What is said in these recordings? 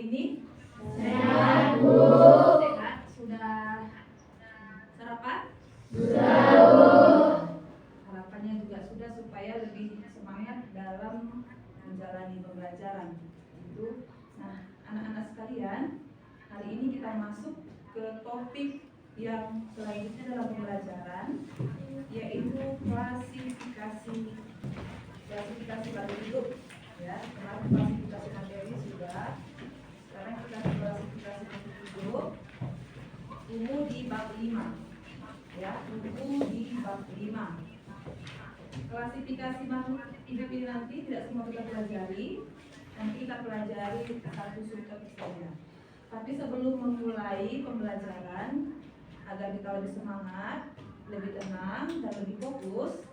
ini? Sehat, Bu. Sehat. Sudah sarapan? Sudah, Bu. Harapannya juga sudah supaya lebih semangat dalam menjalani pembelajaran. Itu. Nah, anak-anak sekalian, hari ini kita masuk ke topik yang selanjutnya dalam pembelajaran, yaitu klasifikasi baru hidup. Ya, kemarin klasifikasi materi sudah. Sekarang kita klasifikasi makhluk hidup. Tumbuh di bab 5. Ya, tumbuh di bab 5. Klasifikasi makhluk hidup ini nanti tidak semua kita pelajari. Nanti kita pelajari satu subtopik saja. Tapi sebelum memulai pembelajaran, agar kita lebih semangat, lebih tenang, dan lebih fokus,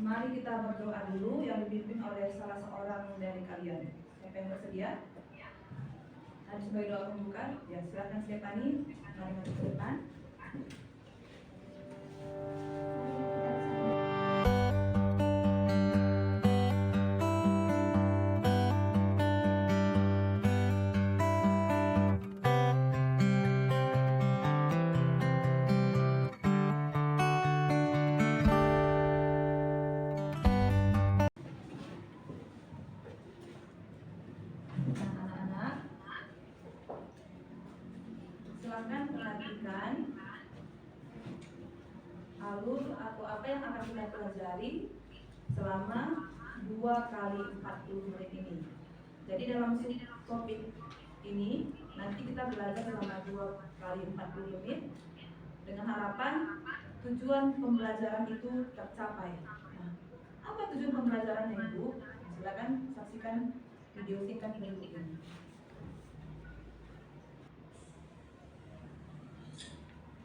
mari kita berdoa dulu yang dipimpin oleh salah seorang dari kalian. Siapa yang bersedia? Ada sebagai doa pembuka? Ya, silakan Stephanie. Mari masuk ke depan. Anak-anak, silakan perhatikan alur atau apa yang akan kita pelajari selama 2 kali 40 menit ini. Jadi dalam topik ini nanti kita belajar selama 2 kali 40 menit dengan harapan tujuan pembelajaran itu tercapai. Nah, apa tujuan pembelajarannya, Ibu? Silakan saksikan video singkat berikut ini.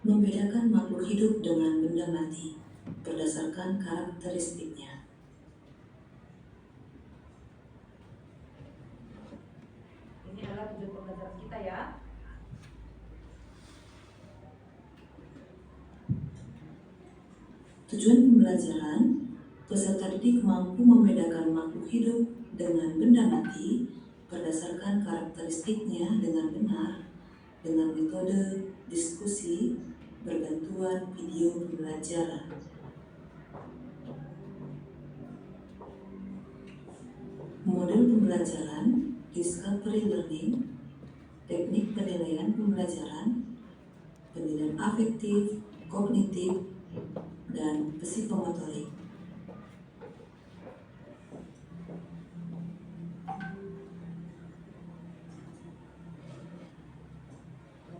Membedakan makhluk hidup dengan benda mati berdasarkan karakteristiknya. Ini adalah tujuan pembelajaran kita ya. Tujuan pembelajaran, peserta didik mampu membedakan makhluk hidup dengan benda mati berdasarkan karakteristiknya dengan benar dengan metode diskusi berbantuan video pembelajaran. Model pembelajaran, discovery learning, teknik penilaian pembelajaran, penilaian afektif, kognitif, dan psikomotorik.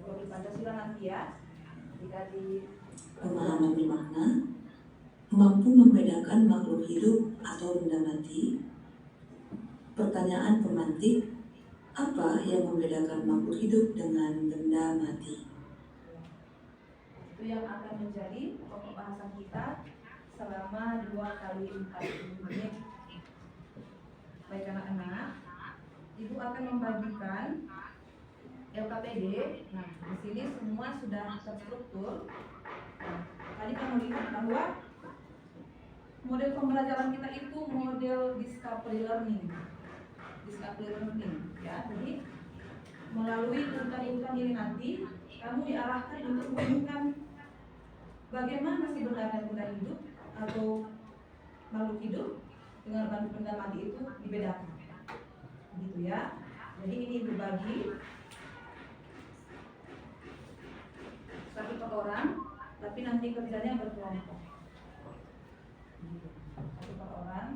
Kalau di Pancasila nanti ya, jika di Pemahaman bermakna, mampu membedakan makhluk hidup atau benda mati. Pertanyaan pemantik, apa yang membedakan makhluk hidup dengan benda mati? itu yang akan menjadi pokok bahasan kita selama 2 kali 40 menit. Baik anak-anak, Ibu akan membagikan LKPD. Nah, di sini semua sudah terstruktur. Nah, tadi kamu lihat bahwa model pembelajaran kita itu model discovery learning. Discovery learning, ya. Jadi melalui urutan-urutan ini nanti kamu diarahkan untuk menemukan bagaimana sebenarnya benda hidup atau makhluk hidup dengan benda mati itu dibedakan, gitu ya. Jadi ini berbagi satu per orang, tapi nanti kerjanya berkelompok. Satu per orang.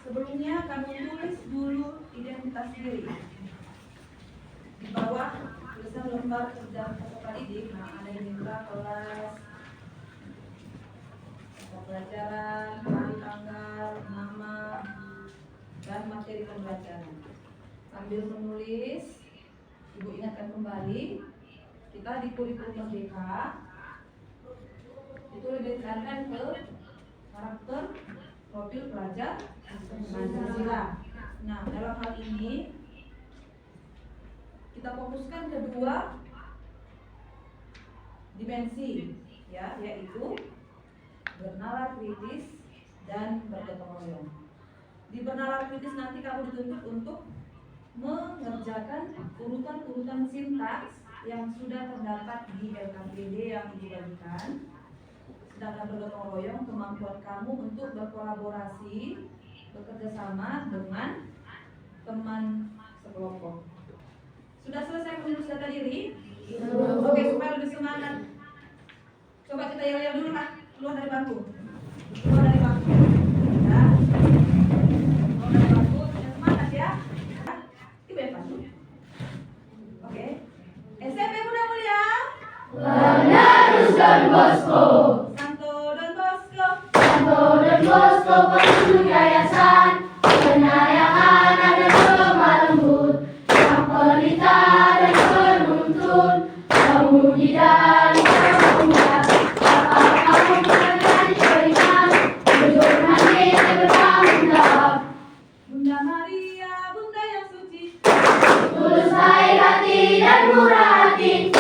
Sebelumnya kamu tulis dulu identitas diri. Di bawah tulisan lembar kerja peserta didik. Nah, ada yang minta kelas, pelajaran, hari, tanggal, nama, dan materi pembelajaran. Sambil menulis, Ibu ingatkan kembali, kita di kurikulum Merdeka itu lebih tekankan ke karakter profil pelajar Pancasila. Nah, dalam hal ini kita fokuskan ke 2 dimensi, ya, yaitu bernalar kritis, dan bergotong royong. Di bernalar kritis nanti kamu dituntut untuk mengerjakan urutan-urutan sintaks yang sudah terdapat di LKPD yang dibagikan. Sedangkan bergotong royong kemampuan kamu untuk berkolaborasi, bekerja sama dengan teman sekelompok. Sudah selesai menulis data diri? Oke, supaya lebih semangat, coba kita yel-yel dulu lah, keluar dari bangku. Keluar dari bangku. Ya. Keluar dari bangku, yang semangat ya. Bebas. Oke. SMP Bunda Mulia. Benar Don Bosco. Santo Don Bosco. Santo Don Bosco penduduk yayasan penyayang anak dan lemah lembut, yang pelita dan penuntun, pemuji dan pemuda. Apakah kamu menjadi beriman, berjurnan diri bertanggung jawab. Bunda Maria, Bunda yang suci. Tulus baik hati dan murah hati,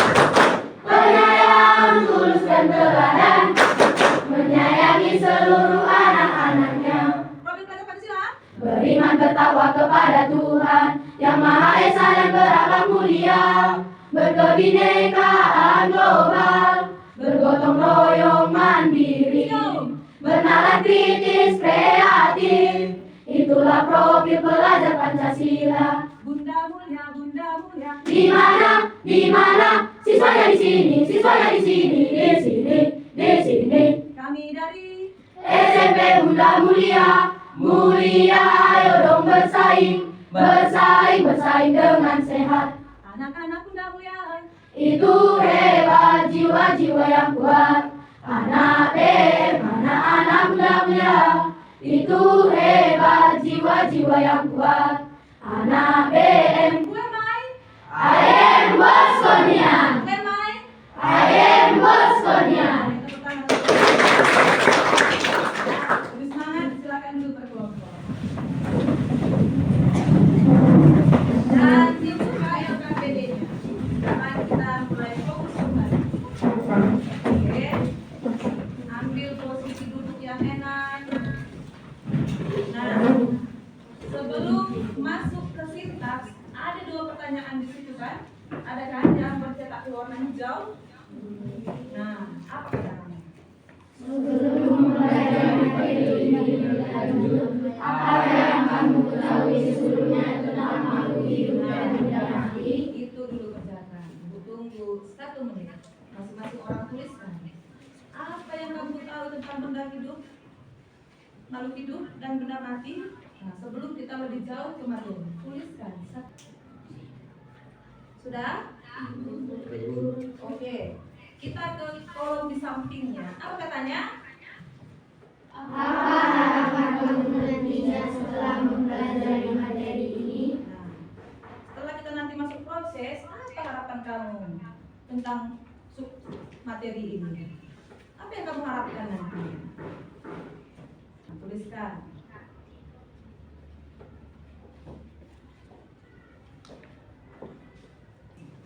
penyayang, tulus dan teladan, menyayangi seluruh anak-anaknya. Profil pelajar Pancasila. Beriman bertakwa kepada Tuhan Yang Maha Esa dan berakhlak mulia, berkebinekaan global, bergotong royong mandiri, bernalar kritis kreatif. Itulah profil pelajar Pancasila. Bunda Mulia, Bunda Mulia. Di mana siswanya di sini, siswanya di sini, di sini, di sini. Kami dari SMP Bunda Mulia, mulia, ayo dong bersaing, bersaing, bersaing dengan sehat. anak-anak Bunda Mulia. Itu hebat, jiwa-jiwa yang kuat. Anak BM, anak-anak Bunda Mulia. Itu hebat, jiwa-jiwa yang kuat. Anak BM, Gue main. I am Bosconian, Gue main. I am Bosconian. Tepuk tangan. Lebih semangat, silakan duduk berkelompok. Dan dibuka LKPD-nya. Sekarang kita mulai fokus kembali. Oke. Ambil posisi duduk yang enak. Nah, sebelum masuk ke sintaks, ada dua pertanyaan di situ kan? Ada kan yang bercetak warna hijau? Nah, apa pertanyaannya? Apa yang kamu ketahui sebelumnya tentang makhluk hidup dan benda mati? Itu dulu kerjakan. Tunggu 1 menit. Masing-masing orang tuliskan. Apa yang kamu tahu tentang benda hidup, makhluk hidup dan benda mati? Nah, sebelum kita lebih jauh ke materi, tuliskan. Sudah? Oke. Kita ke kolom di sampingnya. Apa katanya? Apa harapan kamu nantinya setelah mempelajari materi ini? Nah, setelah kita nanti masuk proses, apa harapan kamu tentang materi ini? Apa yang kamu harapkan nanti? Nah, tuliskan.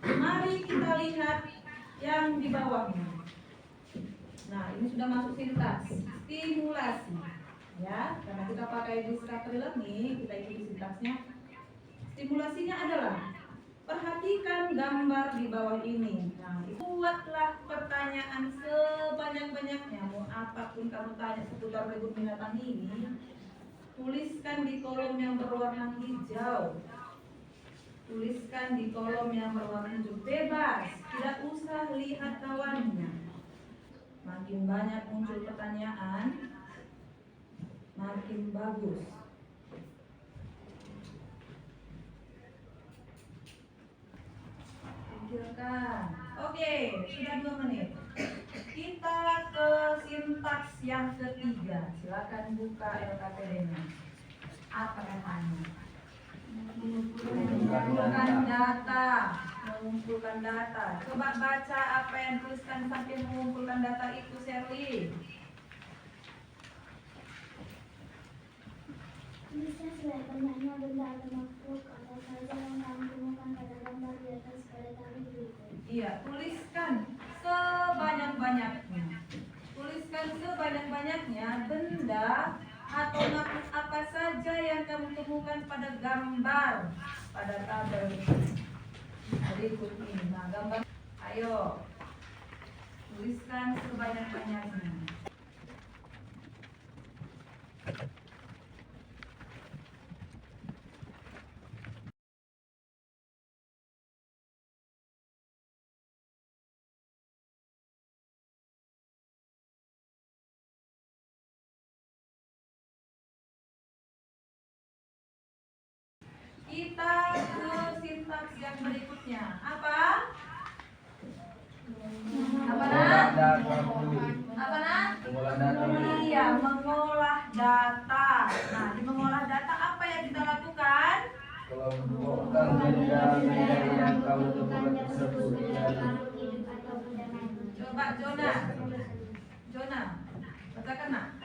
Mari kita lihat yang di bawahnya. Nah, ini sudah masuk sintaks, stimulasi. Ya, karena kita pakai discovery learning, kita ikuti sintaksnya. Stimulasinya adalah perhatikan gambar di bawah ini. Nah, buatlah pertanyaan sebanyak-banyaknya. Mau apapun kamu tanya seputar berikut binatang ini, tuliskan di kolom yang berwarna hijau. Tuliskan di kolom yang berwarna hijau. Bebas, tidak usah lihat kawannya. Makin banyak muncul pertanyaan, makin bagus. Pikirkan. Oke, sudah 2 menit. Kita ke sintaks yang ketiga. Silakan buka LKPD-nya. Apa katanya? Mengumpulkan data. Coba baca apa yang tuliskan sampai mengumpulkan data itu, Sherly. Bisa selain banyaknya benda atau makhluk apa saja yang kamu temukan pada gambar di atas pada tabel berikut. Iya, tuliskan sebanyak-banyaknya. Tuliskan sebanyak-banyaknya. atau makhluk apa saja yang kamu temukan pada gambar pada tabel berikut ini. Nah, gambar, ayo tuliskan sebanyak-banyaknya. Kita ke sintaks yang berikutnya. Apa? Apa nak? Apa nak? Iya, mengolah data. Nah, di mengolah data apa yang kita lakukan? Kelompokkan benda-benda yang kamu temukan tersebut dan Coba Jona, katakan nak.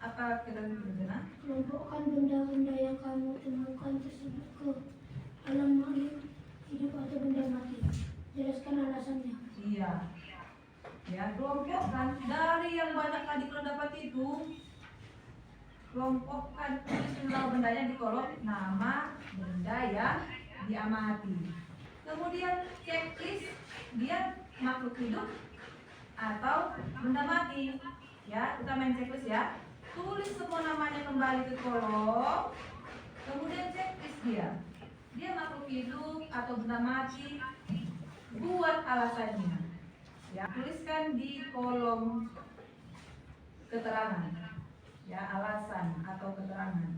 Apa kira-kira? Kelompokkan benda-benda yang kamu temukan tersebut ke dalam makhluk hidup atau benda mati. Jelaskan alasannya. Iya. Ya, kelompokkan dari yang banyak tadi kalau dapat itu. Kelompokkan tulis bendanya di kolom nama benda yang diamati. Kemudian checklist dia makhluk hidup atau benda mati. Ya, kita main checklist ya. Tulis semua namanya kembali ke kolom. Kemudian checklist dia. Dia makhluk hidup atau benda mati. Buat alasannya. Ya, tuliskan di kolom keterangan. Ya, alasan atau keterangan.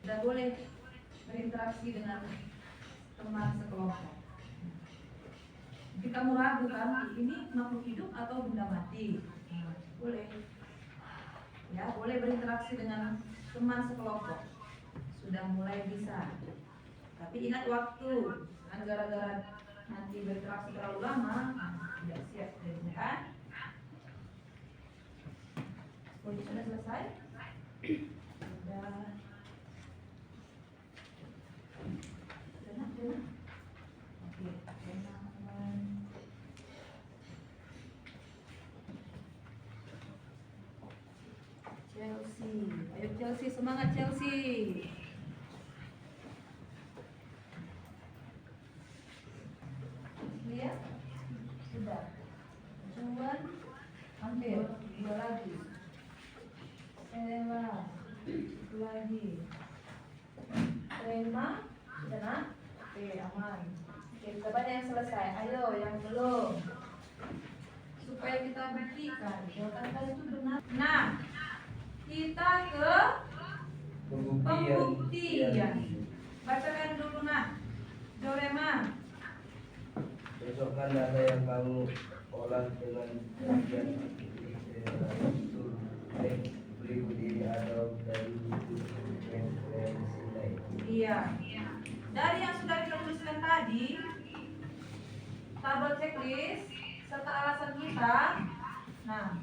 Tidak boleh berinteraksi dengan teman sekelompok. Jika kamu ragu kan, ini makhluk hidup atau benda mati, nah, boleh. Ya, boleh berinteraksi dengan teman sekelompok. Sudah mulai bisa. Tapi ingat waktu, kan gara-gara nanti berinteraksi terlalu lama, nah, tidak siap jadinya kan. Sudah selesai? Sudah. Oke, teman-teman. Chelsea, ayo Chelsea, semangat Chelsea. Lihat, sudah. Juan, hampir, dua lagi. Ella, satu lagi. Rema, sudah. Oke, aman. Oke, kita banyak yang selesai. Ayo, yang belum. Supaya kita buktikan jawaban tadi itu benar. Nah, kita ke pembuktian. Bacakan dulu nak. Jorema. besokkan data yang kamu olah dengan bagian struktur teks berikut ini atau dari buku referensi lain. Iya. Dari yang sudah kita tuliskan tadi, tabel checklist serta alasan kita. Nah,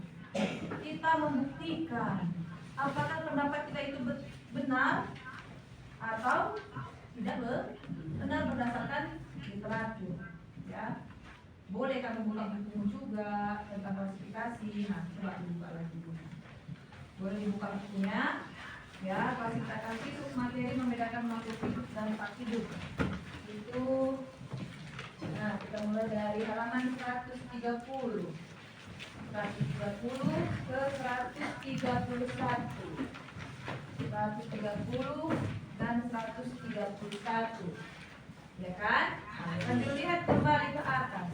kita membuktikan apakah pendapat kita itu benar atau tidak benar berdasarkan literatur. Ya, boleh kamu buka buku juga tentang klasifikasi. Nah, coba dibuka lagi. Boleh dibuka bukunya. Ya, klasifikasi itu materi membedakan makhluk hidup dan tak hidup. Itu, nah kita mulai dari halaman 130 ke 131, 130 dan 131. Ya kan? Nah, lihat kembali ke atas.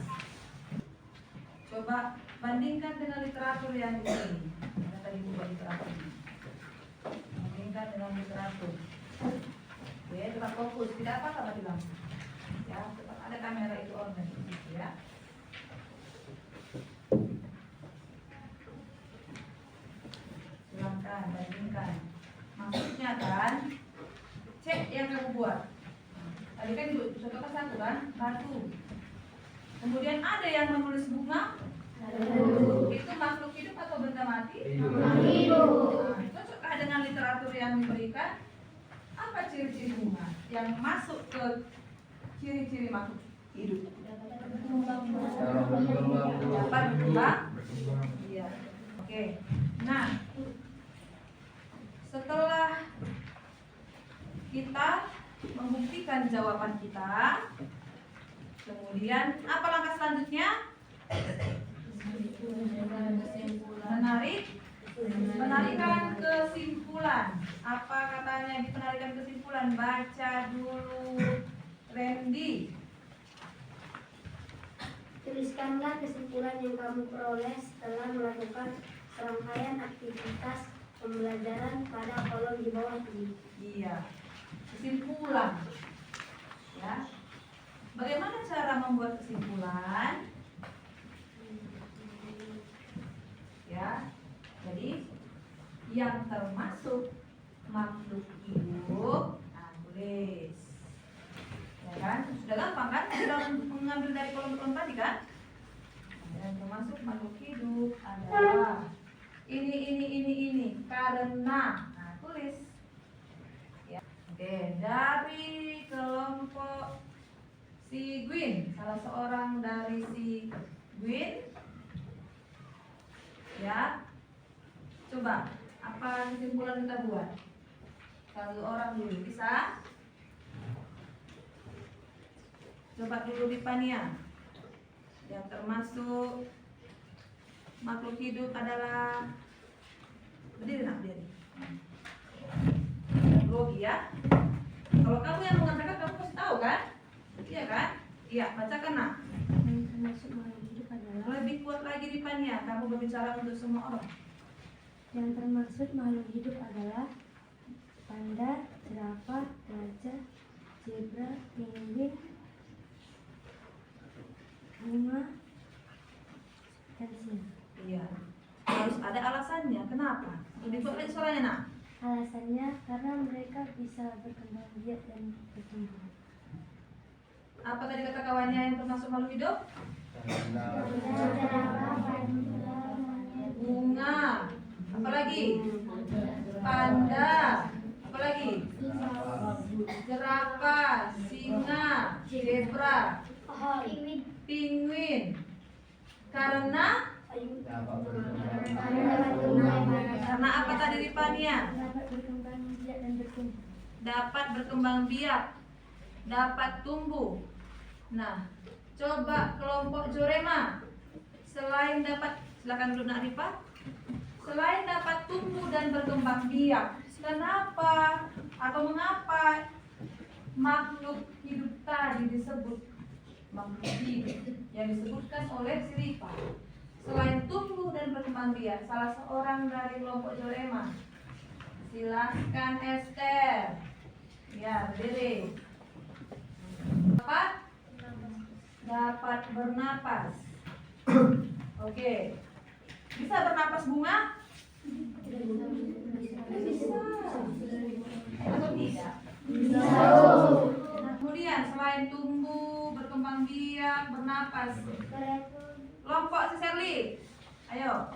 Coba bandingkan dengan literatur yang di sini. Kita tadi buka literatur. Bandingkan dengan literatur. Oke, tetap fokus. Tidak apa-apa bilang. Ya, tetap ada kamera itu on gitu ya. Silahkan bandingkan. Maksudnya kan, cek yang kamu buat. Tadi kan contohkan satu kan, batu. Kemudian ada yang menulis bunga. Itu makhluk hidup atau benda mati? Hidup. Nah, cocokkah dengan literatur yang diberikan? Apa Apa ciri-ciri bunga yang masuk ke ciri-ciri makhluk hidup? Dapat berkembang. Iya. Oke. Nah, setelah kita membuktikan jawaban kita, kemudian apa langkah selanjutnya? Penarikan kesimpulan. Apa katanya di penarikan kesimpulan? Baca dulu, Randy. Tuliskanlah kesimpulan yang kamu peroleh setelah melakukan serangkaian aktivitas pembelajaran pada kolom di bawah ini. Iya, kesimpulan. Ya, bagaimana cara membuat kesimpulan? Ya, jadi yang termasuk makhluk hidup, nah tulis. Ya kan, sudah gampang kan? Sudah mengambil dari kolom-kolom tadi kan? Yang termasuk makhluk hidup adalah ini karena. Nah, tulis. Ya. Oke, dari kelompok si Gwyn, salah seorang dari si Gwyn. Ya, coba apa kesimpulan kita buat? Satu orang dulu bisa? Coba dulu di Pania. Yang termasuk makhluk hidup adalah berdiri nak berdiri. Grogi ya. Kalau kamu yang mengatakan kamu pasti tahu kan? Iya kan? Iya, bacakan nak. Yang termasuk makhluk hidup adalah Lebih kuat lagi di Pania. Kamu berbicara untuk semua orang. yang termasuk makhluk hidup adalah panda, jerapah, gajah, zebra, penguin, bunga, dan singa. Iya. Harus ada alasannya. Kenapa? Lebih kuat lagi suaranya nak. Alasannya karena mereka bisa berkembang biak dan bertumbuh. Apa tadi kata kawannya yang termasuk makhluk hidup? Bunga. Apalagi? Panda. Apalagi? Jerapah, singa, zebra, penguin. Karena apa tadi di Pania? Dapat berkembang biak dan bertumbuh. Dapat berkembang biak, dapat tumbuh. Nah, coba kelompok Jorema. Selain dapat, silakan dulu Nak Rifa. Selain dapat tumbuh dan berkembang biak, kenapa atau mengapa makhluk hidup tadi disebut makhluk hidup yang disebutkan oleh si Rifa? Selain tumbuh dan berkembang biak, salah seorang dari kelompok Jorema. Silakan Esther. Ya, berdiri. Dapat bernapas. Oke. Bisa bernapas bunga? Bisa. Atau tidak? Bisa. Nah, kemudian selain tumbuh, berkembang biak, bernapas. Kelompok si Sherly. Ayo.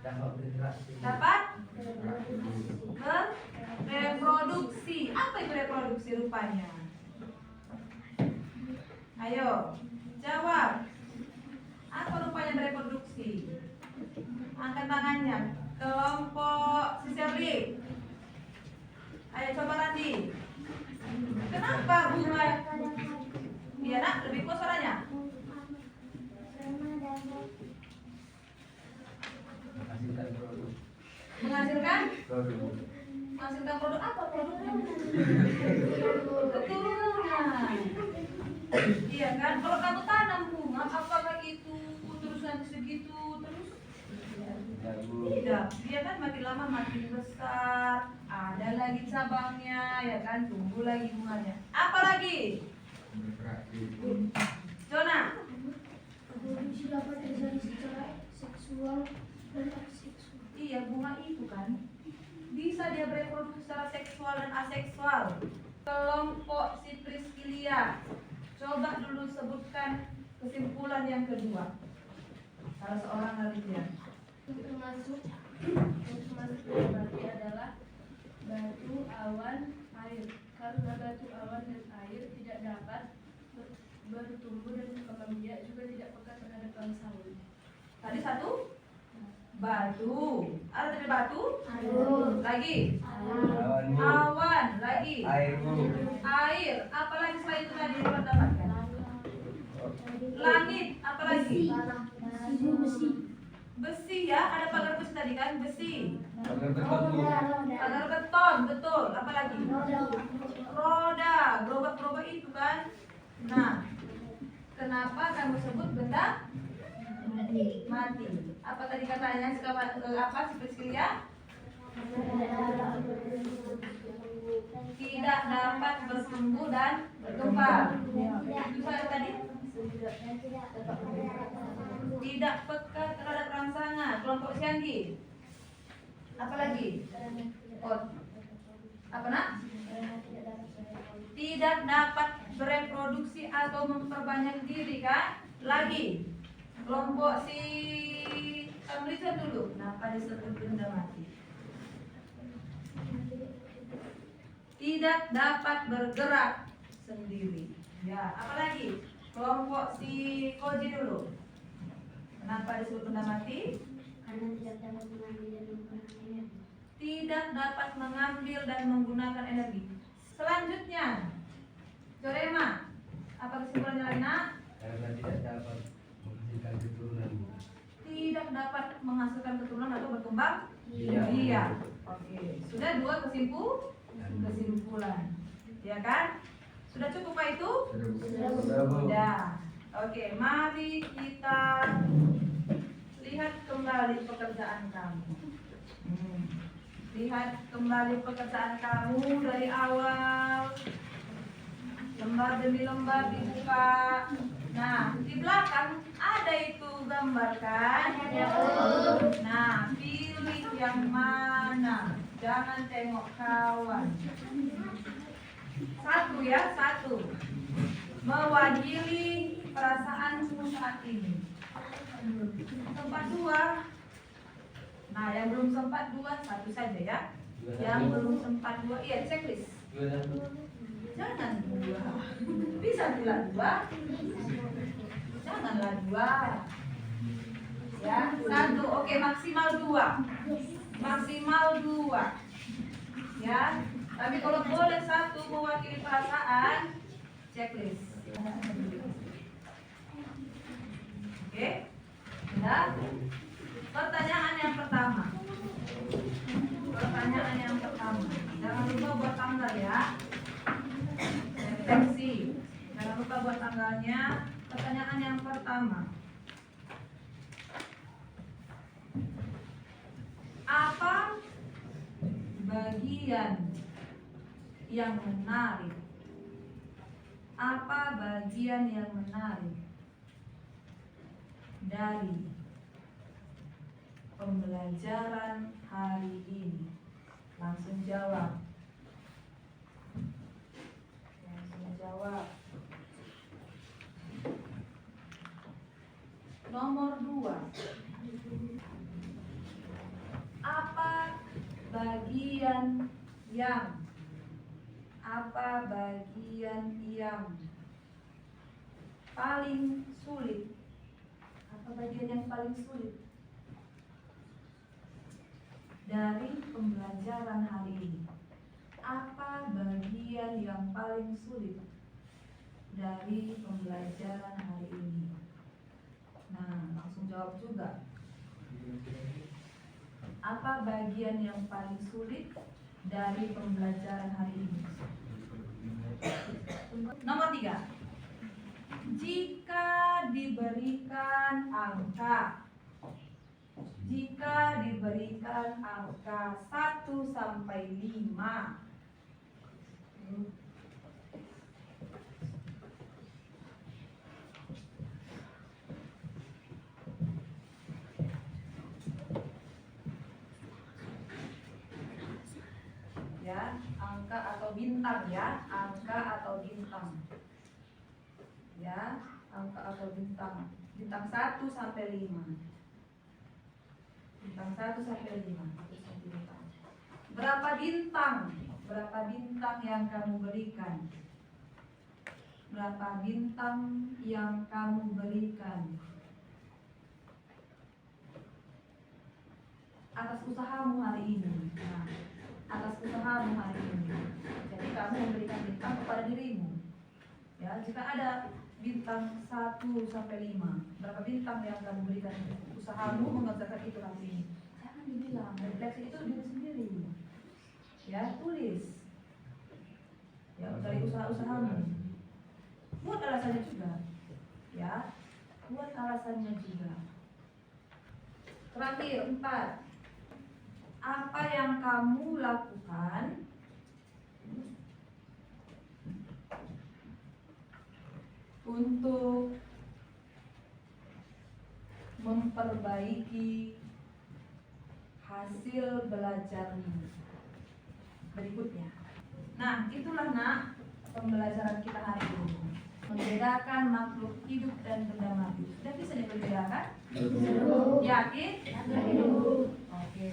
Dapat reproduksi. Apa itu reproduksi rupanya? Ayo, jawab. Apa rupanya reproduksi? Angkat tangannya. Kelompok si Sherly. Ayo coba Randi. Kenapa bunga? Iya nak, lebih kuat suaranya. Menghasilkan produk apa produknya? Keturunan. Iya kan? Kalau kamu tanam bunga, apakah itu terus nanti segitu terus? Tidak. Dia kan makin lama makin besar. Ada lagi cabangnya, ya kan? Tumbuh lagi bunganya. Apa lagi? Jona. Reproduksi dapat terjadi secara seksual dan aseksual. Iya, bunga itu kan bisa dia bereproduksi secara seksual dan aseksual. Kelompok si Priscilia, coba dulu sebutkan kesimpulan yang kedua. Salah seorang dari dia. Termasuk berarti adalah batu, awan, air. Karena batu awan dan air tidak dapat bertumbuh dan berkembang biak, juga tidak peka terhadap rangsangan. Tadi satu batu. Ada tadi batu? Lagi Awan bu. awan. Lagi Air bu. air. Apalagi selain itu tadi yang dapatkan? Langit. Apalagi? Besi. Besi ya. Ada pagar besi tadi kan? Besi. Pagar beton bu. Pagar beton. Betul. Apalagi? Roda. Gerobak-gerobak itu kan? Nah, kenapa kamu sebut benda mati? Apa tadi katanya? Apa si Priscilia? Tidak dapat bertumbuh dan berkembang. Itu ada tadi? Tidak peka terhadap rangsangan. Kelompok Sianggi. Apa lagi? Oh, apa nak? Tidak dapat bereproduksi atau memperbanyak diri kan? Lagi. Kelompok si Tamlisan dulu. Kenapa disebut benda mati? Tidak dapat bergerak sendiri. Ya, apalagi? Kelompok si Koji dulu. Kenapa disebut benda mati? Karena tidak dapat mengambil dan menggunakan energi. Tidak dapat mengambil dan menggunakan energi. Selanjutnya, Jorema. Apa kesimpulannya lagi nak? Karena tidak dapat menghasilkan keturunan bu. Tidak dapat menghasilkan keturunan atau berkembang Iya. biak. Oke, sudah dua kesimpulan. Ya kan? Sudah cukup Pak itu? Sudah bu. Sudah. Oke, mari kita lihat kembali pekerjaan kamu. Lihat kembali pekerjaan kamu dari awal. Lembar demi lembar dibuka. Nah, di belakang ada itu gambar kan? Nah, pilih yang mana. Jangan tengok kawan. Satu ya, satu. Mewakili perasaanmu saat ini. Tempat dua. Nah, yang belum sempat dua, satu saja ya. Yang belum sempat dua, iya checklist. Jangan dua. Bisa tidak dua? Janganlah dua. Ya, satu. Oke, maksimal dua. Maksimal dua. Ya. Tapi kalau boleh satu mewakili perasaan, checklist. Oke. Sudah? Pertanyaan yang pertama. Pertanyaan yang pertama. Jangan lupa buat tanggal ya. Refleksi. Jangan lupa buat tanggalnya. Pertanyaan yang pertama. Apa bagian yang menarik? Apa bagian yang menarik dari pembelajaran hari ini? Langsung jawab. Langsung jawab. Nomor 2. Apa bagian yang paling sulit? Apa bagian yang paling sulit dari pembelajaran hari ini? Apa bagian yang paling sulit dari pembelajaran hari ini? Nah, langsung jawab juga. Apa bagian yang paling sulit dari pembelajaran hari ini? Nomor 3. Jika diberikan angka 1 sampai 5, ya, angka atau bintang ya, angka atau bintang. Ya, angka atau bintang. Bintang 1 sampai 5. Bintang 1 sampai 5. Berapa bintang Berapa bintang yang kamu berikan? Berapa bintang yang kamu berikan atas usahamu hari ini? Nah, atas usahamu hari ini. Jadi kamu memberikan bintang kepada dirimu. Ya, jika ada bintang 1 sampai 5, berapa bintang yang kamu berikan usahamu mengerjakan itu hari ini? Jangan dibilang, refleksi itu diri sendiri. Ya, tulis. Ya, dari usaha-usahamu. Buat alasannya juga. Ya, buat alasannya juga. Terakhir, 4. Apa yang kamu lakukan untuk memperbaiki hasil belajarmu berikutnya? Nah, itulah nak pembelajaran kita hari ini. Membedakan makhluk hidup dan benda mati. Sudah bisa dibedakan? Yakin? Oke.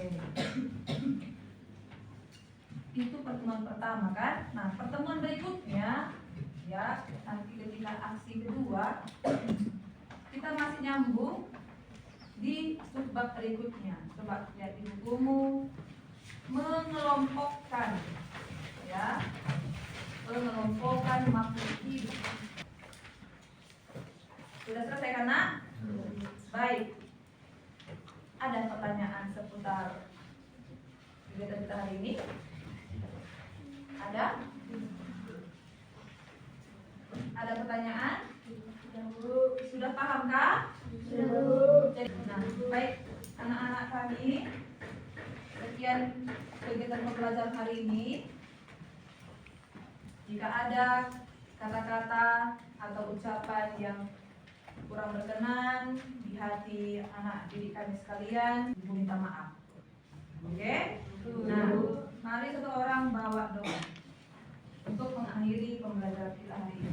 Itu pertemuan pertama kan? Nah, pertemuan berikutnya ya, nanti ketika aksi kedua kita masih nyambung di subbab berikutnya. Coba lihat di bukumu, mengelompokkan ya, mengelompokkan makhluk hidup. Sudah selesai kan nak? Baik. Ada pertanyaan seputar kegiatan kita hari ini? Ada? Ada pertanyaan? Sudah paham kah? Nah, baik anak-anak kami, sekian kegiatan pembelajaran hari ini. Jika ada kata-kata atau ucapan yang kurang berkenan di hati anak didik kami sekalian, ibu minta maaf. Oke? Nah, mari satu orang bawa doa untuk mengakhiri pembelajaran kita hari ini.